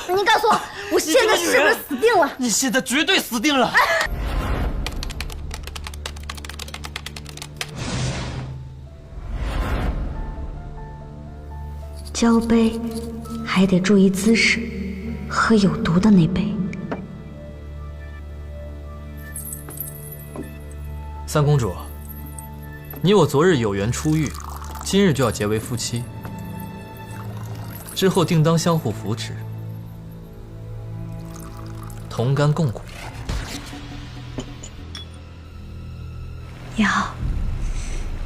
你告诉我，我现在是不是死定了？你现在绝对死定了！交杯还得注意姿势，喝有毒的那杯。三公主，你我昨日有缘初遇，今日就要结为夫妻，之后定当相互扶持，同甘共苦。也好，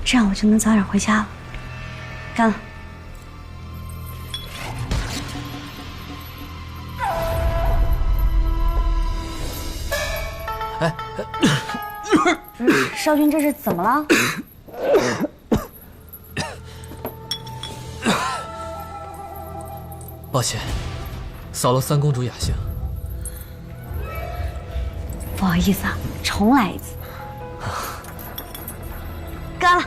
这样我就能早点回家了。干了。哎，少君这是怎么了？抱歉，扫了三公主雅兴。不好意思啊，重来一次。干了。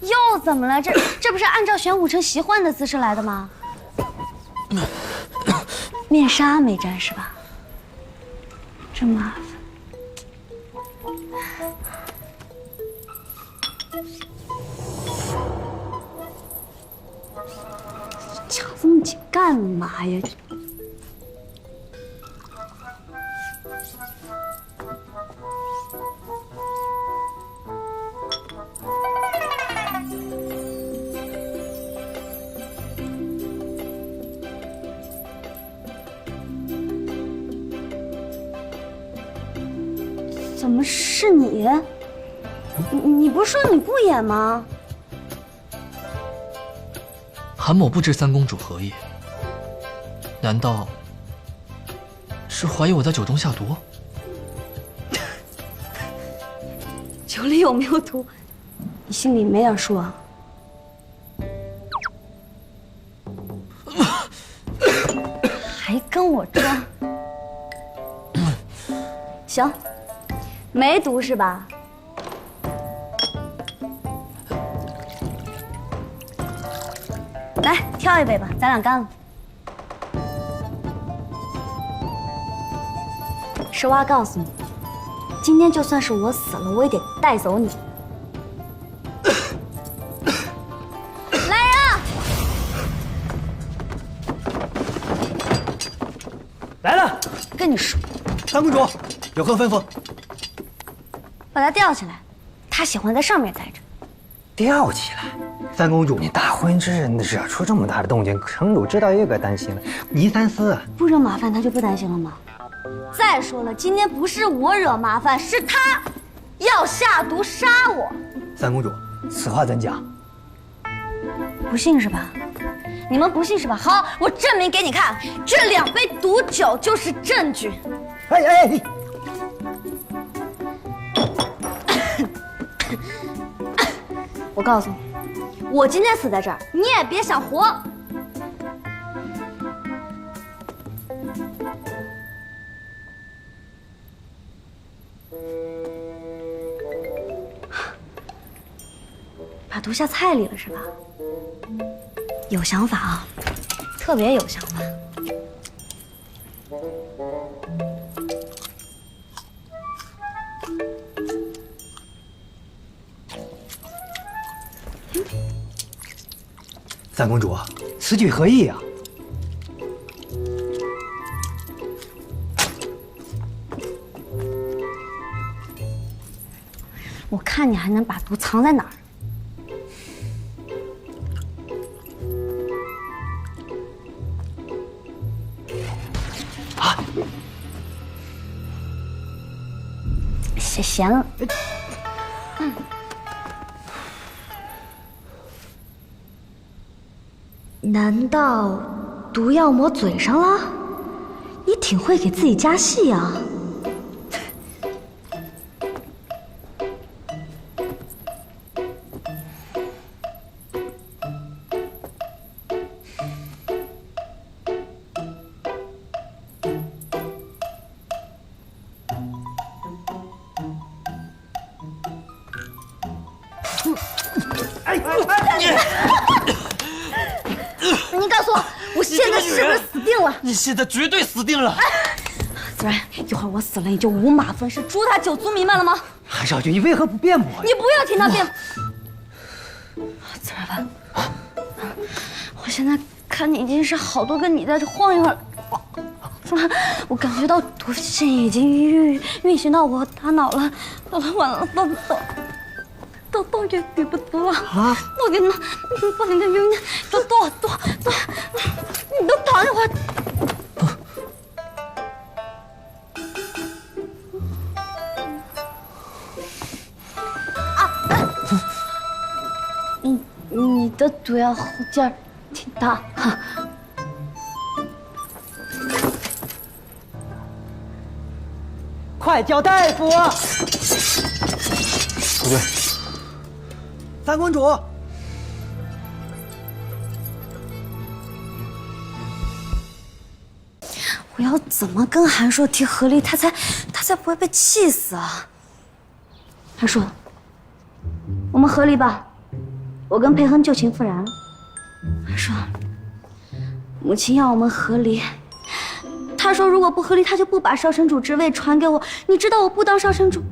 又怎么了？这不是按照玄武城习惯的姿势来的吗？面纱没沾是吧？真麻烦。抢这么紧干嘛呀？怎么是你？你不是说你不演吗？韩某不知三公主何意，难道是怀疑我在酒中下毒？酒里有没有毒，你心里没点数啊？还跟我装？行。没毒是吧？来挑一杯吧，咱俩干了。实话告诉你，今天就算是我死了，我也得带走你。来人啊！来了。跟你说，三公主有何吩咐？把他吊起来，他喜欢在上面待着。吊起来？三公主，你大婚之日惹出这么大的动静，城主知道也该担心了。倪三思，不惹麻烦他就不担心了吗？再说了，今天不是我惹麻烦，是他要下毒杀我。三公主，此话怎讲？不信是吧？你们不信是吧？好，我证明给你看，这2杯毒酒就是证据。哎，我告诉你，我今天死在这儿，你也别想活。把毒下菜里了是吧？有想法啊，特别有想法。三公主，此举何意啊？我看你还能把毒藏在哪儿？啊！咸了。难道毒药抹嘴上了？你挺会给自己加戏啊！你告诉我，我现在是不是死定了？你现在绝对死定了！子然，一会儿我死了，你就五马分尸，诛他9族弥漫了吗？韩少君，你为何不辩驳呀？你不要听他辩。子然吧，我现在看你已经是好多个你在晃悠了。我感觉到毒腺已经运行到我大脑了，完了，都给抵不住了啊！我给你，把你的晕，都，你都躺一会儿。你的毒药后劲儿挺大哈。快叫大夫！不对，三公主，我要怎么跟韩硕提和离，他才不会被气死啊？韩硕，我们和离吧。我跟裴恒旧情复燃了。韩硕，母亲要我们和离。他说如果不和离，他就不把少城主之位传给我。你知道我不当少城主，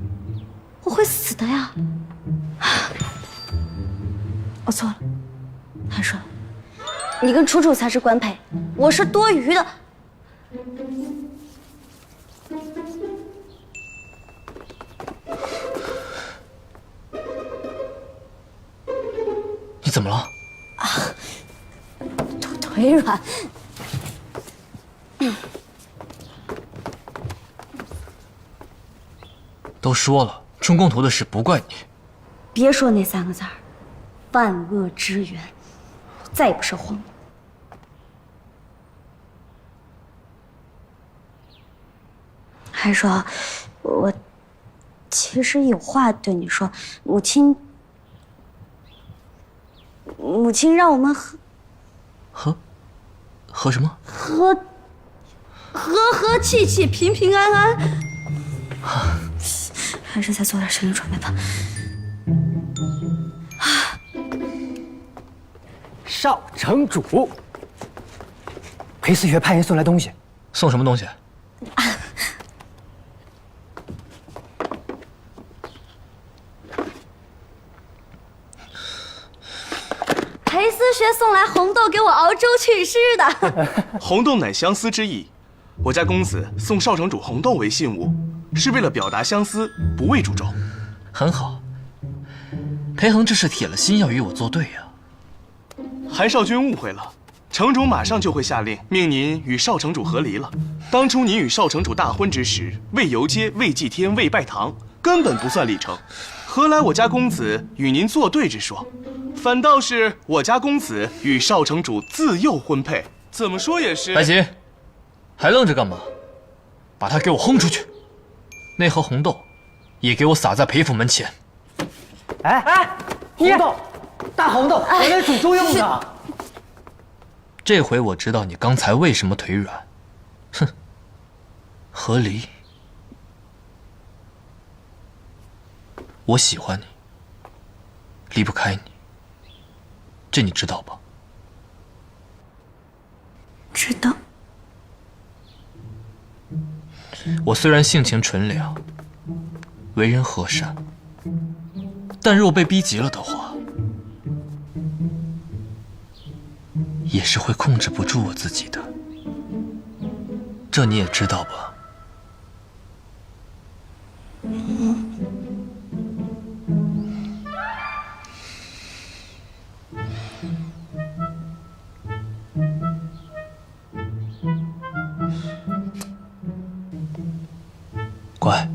我会死的呀。我错了，韩硕，你跟楚楚才是官配，我是多余的。你怎么了？腿软。都说了，春宫图的事不怪你。别说那3个字儿，犯恶之源，我再也不是皇后。还说，我其实有话对你说，母亲让我们和什么？和气气，平平安安。还是再做点生理准备吧。少城主，裴思学派人送来东西。送什么东西？裴思学送来红豆给我熬粥祛湿的。红豆乃相思之意，我家公子送少城主红豆为信物，是为了表达相思，不为煮粥。很好，裴恒这是铁了心要与我作对呀。韩少君误会了，城主马上就会下令命您与少城主和离了。当初您与少城主大婚之时，未游街，未祭天，未拜堂，根本不算礼成，何来我家公子与您作对之说？反倒是我家公子与少城主自幼婚配，怎么说也是。白琴，还愣着干嘛？把他给我轰出去！那盒红豆，也给我撒在裴府门前。哎，红豆，大红豆，我来煮粥用的。这回我知道你刚才为什么腿软。哼，和离，我喜欢你，离不开你，这你知道吧？知道。我虽然性情纯良，为人和善，但若被逼急了的话，也是会控制不住我自己的。这你也知道吧？乖。